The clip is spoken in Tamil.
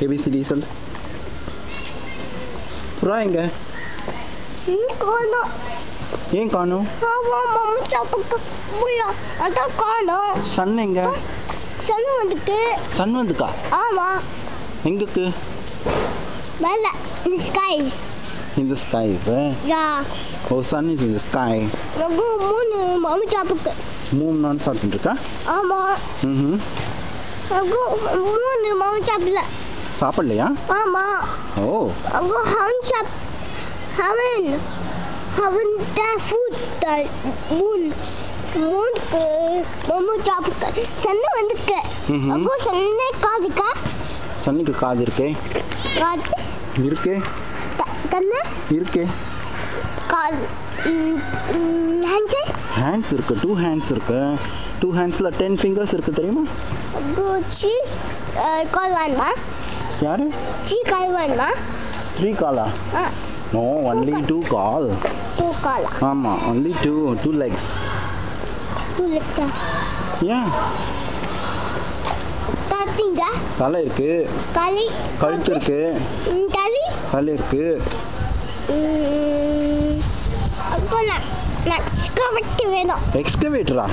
ஏபிசிடி சொல்லு. புறா எங்க? காணோம். ஏன் காணும்? ஆமா மாமா சாப்பிட்டு போயா அதான் காணோம். சன் எங்க? சன் வந்துக்கு. சன் வந்துக்கா? ஆமா. எங்கக்கு? மேல in the skies. In the skies, eh? Yeah. Oh, sun is in the sky. மூணு மாமா சாப்பிட்டு. மூணு நான் சாப்பிட்டு இருக்கா? ஆமா. மூணு மாமா சாப்பிடல. சாப்பிடலையா? ஆமா. ஓ. Haven that food that மூணுக்கு மாமா சாப்பிட்டு. சன்ன வந்துக்கு. அப்போ சன்ன காதுக்கா? சன்னுக்கு காது இருக்கே. காது இருக்கே. கண்ணு இருக்கே. காது ஹேண்ட்ஸ் இருக்கு. 2 ஹேண்ட்ஸ் இருக்கு. 2 ஹேண்ட்ஸ்ல 10 ஃபிங்கர்ஸ் இருக்கு தெரியுமா? சீஸ் கால் வேணுமா? யாரு? கால் வேணுமா? 3 காலா? No, only 2 கால். 2 காலா? ஆமா, only 2 legs. 2 legs. Yeah. தாத்திங்க. தலை இருக்கு. கழுத்து இருக்கு. தலை இருக்கு. அப்போ நான் எக்ஸ்கவேட்டர் வேணும். எக்ஸ்கவேட்டரா?